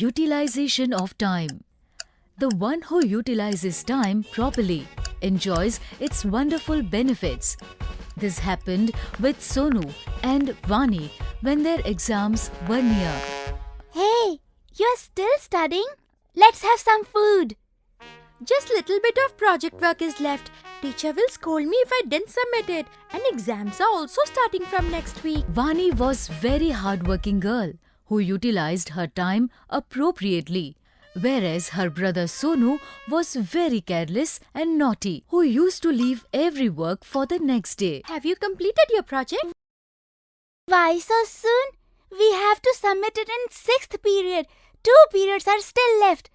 Utilization of time. The one who utilizes time properly enjoys its wonderful benefits. This happened with Sonu and Vani when their exams were near. Hey, you're still studying? Let's have some food. Just little bit of project work is left. Teacher will scold me if I didn't submit it. And exams are also starting from next week. Vani was very hardworking girl who utilized her time appropriately, whereas her brother Sonu was very careless and naughty, who used to leave every work for the next day. Have you completed your project? Why so soon? We have to submit it in 6th period. 2 periods are still left.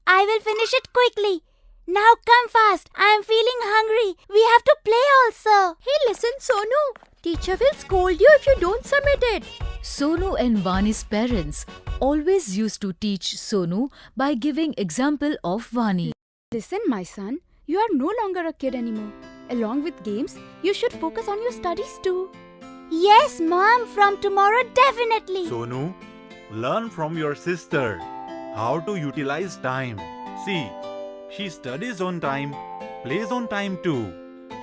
I will finish it quickly. Now come fast. I am feeling hungry. We have to play also. Hey, listen, Sonu. Teacher will scold you if you don't submit it. Sonu and Vani's parents always used to teach Sonu by giving example of Vani. Listen, my son, you are no longer a kid anymore. Along with games, you should focus on your studies too. Yes, Mom. From tomorrow, definitely. Sonu, learn from your sister how to utilize time. See, she studies on time, plays on time too.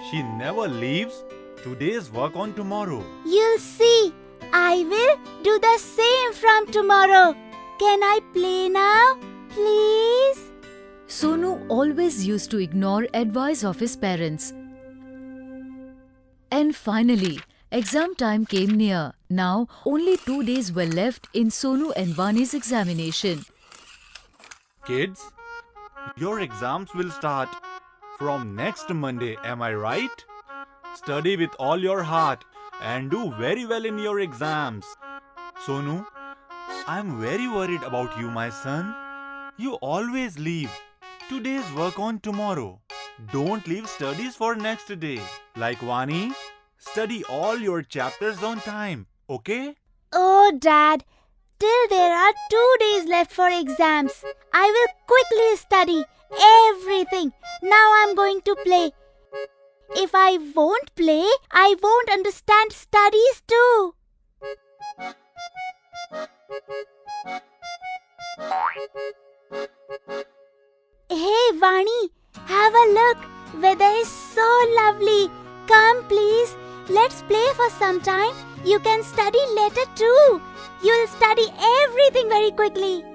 She never leaves today's work on tomorrow. You'll see. I will do the same from tomorrow. Can I play now? Please? Sonu always used to ignore advice of his parents. And finally, exam time came near. Now, only 2 days were left in Sonu and Vani's examination. Kids, your exams will start from next Monday, am I right? Study with all your heart and do very well in your exams. Sonu, I'm very worried about you, my son. You always leave today's work on tomorrow. Don't leave studies for next day. Like Vani, study all your chapters on time, okay? Oh, Dad. Till there are 2 days left for exams. I will quickly study everything. Now I'm going to play. If I won't play, I won't understand studies too. Hey, Vani, have a look. Weather is so lovely. Come, please. Let's play for some time. You can study later too. You'll study everything very quickly.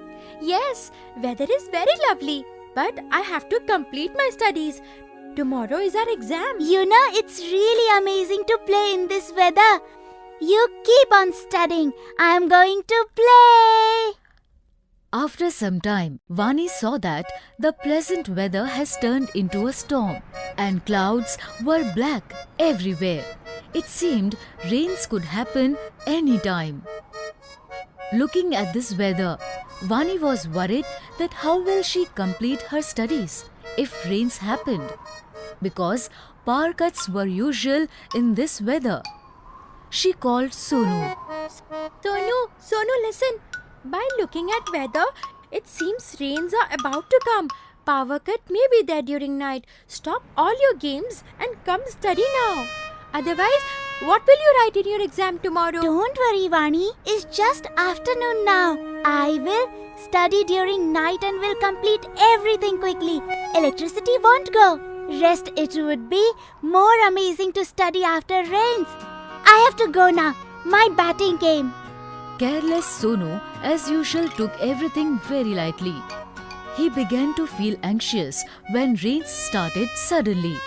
Yes, weather is very lovely. But I have to complete my studies. Tomorrow is our exam. You know, it's really amazing to play in this weather. You keep on studying. I'm going to play. After some time, Vani saw that the pleasant weather has turned into a storm and clouds were black everywhere. It seemed rains could happen any time. Looking at this weather, Vani was worried that how will she complete her studies if rains happened, because power cuts were usual in this weather. She called Sonu. Sonu, listen. By looking at weather, it seems rains are about to come. Power cut may be there during night. Stop all your games and come study now. Otherwise, what will you write in your exam tomorrow? Don't worry, Vani. It's just afternoon now. I will study during night and will complete everything quickly. Electricity won't go. Rest, it would be more amazing to study after rains. I have to go now. My batting came. Careless Sonu, as usual, took everything very lightly. He began to feel anxious when rains started suddenly.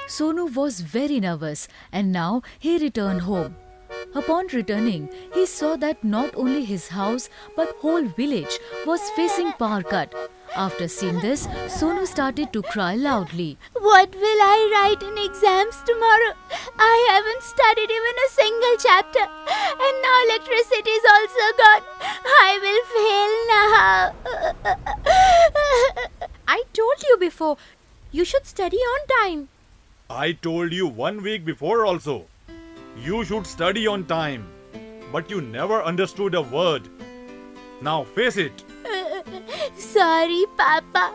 Sonu was very nervous and now he returned home. Upon returning, he saw that not only his house but whole village was facing power cut. After seeing this, Sonu started to cry loudly. What will I write in exams tomorrow? I haven't studied even a single chapter. And now electricity is also gone. I will fail now. I told you before, you should study on time. I told you 1 week before also. You should study on time. But you never understood a word. Now face it. Sorry, Papa.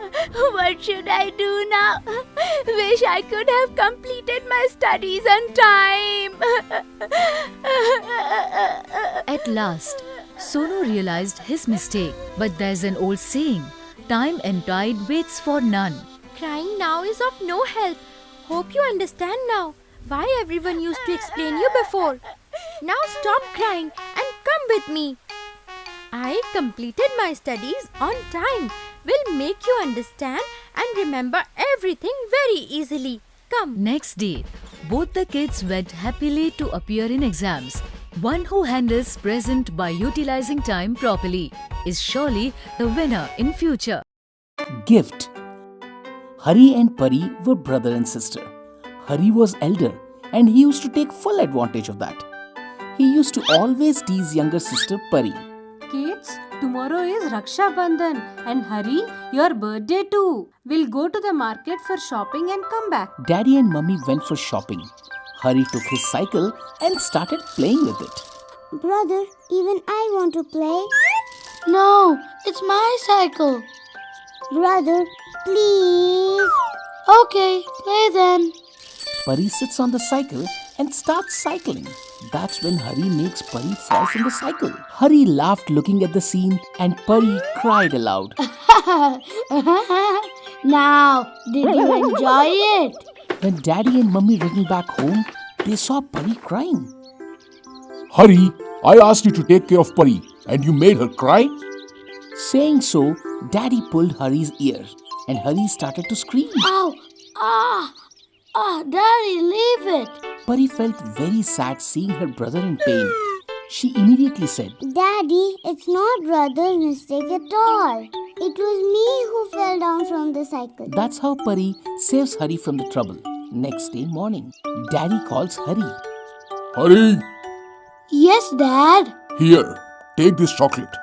What should I do now? Wish I could have completed my studies on time. At last, Sonu realized his mistake. But there's an old saying, time and tide waits for none. Crying now is of no help. Hope you understand now why everyone used to explain you before. Now stop crying and come with me. I completed my studies on time. Will make you understand and remember everything very easily. Come. Next day, both the kids went happily to appear in exams. One who handles present by utilizing time properly is surely the winner in future. Gift. Hari and Pari were brother and sister. Hari was elder and he used to take full advantage of that. He used to always tease younger sister Pari. Kids, tomorrow is Raksha Bandhan and Hari, your birthday too. We'll go to the market for shopping and come back. Daddy and Mummy went for shopping. Hari took his cycle and started playing with it. Brother, even I want to play. No, it's my cycle. Brother, please. Okay, play then. Pari sits on the cycle and starts cycling. That's when Hari makes Pari fall from the cycle. Hari laughed looking at the scene and Pari cried aloud. Now, did you enjoy it? When Daddy and Mummy returned back home, they saw Pari crying. Hari, I asked you to take care of Pari and you made her cry? Saying so, Daddy pulled Hari's ear and Hari started to scream. Ow! Daddy, leave it. Pari felt very sad seeing her brother in pain. She immediately said, Daddy, it's not brother's mistake at all. It was me who fell down from the cycle. That's how Pari saves Hari from the trouble. Next day morning, Daddy calls Hari. Hari, Yes, Dad. here, take this chocolate.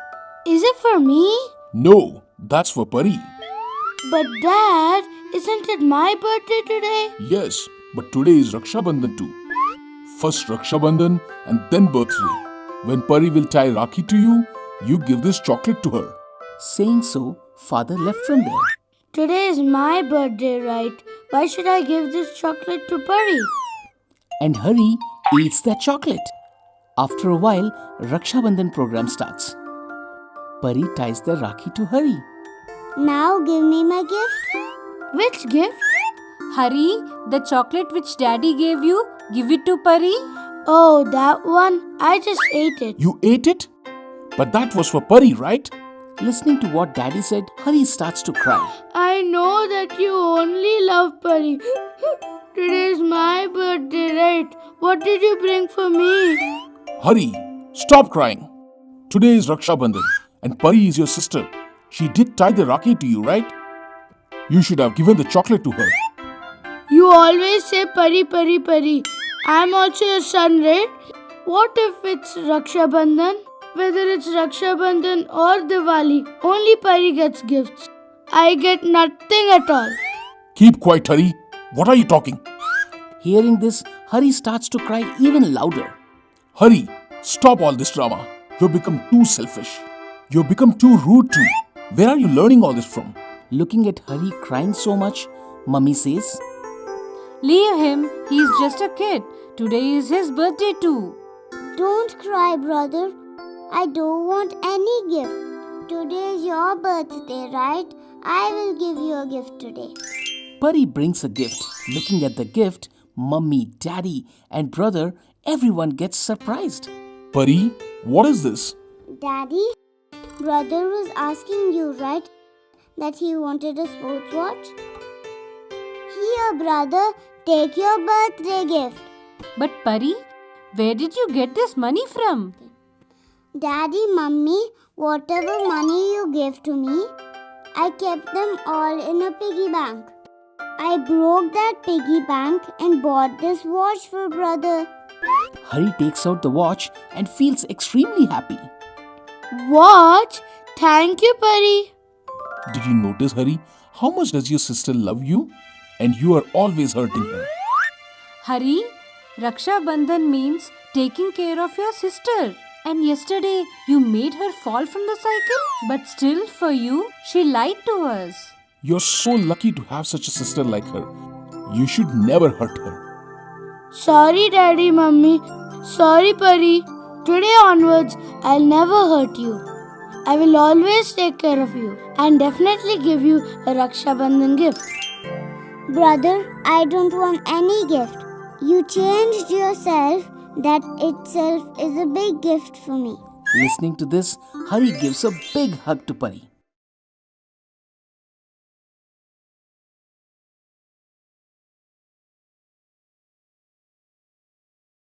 Is it for me? No, that's for Pari. But Dad, isn't it my birthday today? Yes, but today is Raksha Bandhan too. First Raksha Bandhan and then birthday. When Pari will tie Rakhi to you, you give this chocolate to her. Saying so, father left from there. Today is my birthday, right? Why should I give this chocolate to Pari? And Hari eats that chocolate. After a while, Raksha Bandhan program starts. Pari ties the Rakhi to Hari. Now give me my gift. Which gift? Hari, the chocolate which Daddy gave you, give it to Pari. Oh, that one? I just ate it. You ate it? But that was for Pari, right? Listening to what Daddy said, Hari starts to cry. I know that you only love Pari. Today is my birthday, right? What did you bring for me? Hari, stop crying. Today is Raksha Bandhan and Pari is your sister. She did tie the Rakhi to you, right? You should have given the chocolate to her. You always say Pari, Pari, Pari. I'm also your son, right? What if it's Raksha Bandhan? Whether it's Raksha Bandhan or Diwali, only Pari gets gifts. I get nothing at all. Keep quiet, Hari. What are you talking? Hearing this, Hari starts to cry even louder. Hari, stop all this drama. You've become too selfish. You've become too rude too. Where are you learning all this from? Looking at Hari crying so much, Mummy says, Leave him, he's just a kid. Today is his birthday too. Don't cry, brother. I don't want any gift. Today is your birthday, right? I will give you a gift today. Pari brings a gift. Looking at the gift, Mummy, Daddy and brother, everyone gets surprised. Pari, what is this? Daddy, brother was asking you, right? That he wanted a sports watch? Here, brother, take your birthday gift. But Pari, where did you get this money from? Daddy, Mummy, whatever money you gave to me, I kept them all in a piggy bank. I broke that piggy bank and bought this watch for brother. Hari takes out the watch and feels extremely happy. Watch? Thank you, Pari. Did you notice, Hari, how much does your sister love you? And you are always hurting her. Hari, Raksha Bandhan means taking care of your sister. And yesterday you made her fall from the cycle. But still for you, she lied to us. You're so lucky to have such a sister like her. You should never hurt her. Sorry, Daddy, Mummy. Sorry, Pari. Today onwards, I'll never hurt you. I will always take care of you and definitely give you a Raksha Bandhan gift. Brother, I don't want any gift. You changed yourself. That itself is a big gift for me. Listening to this, Hari gives a big hug to Pari.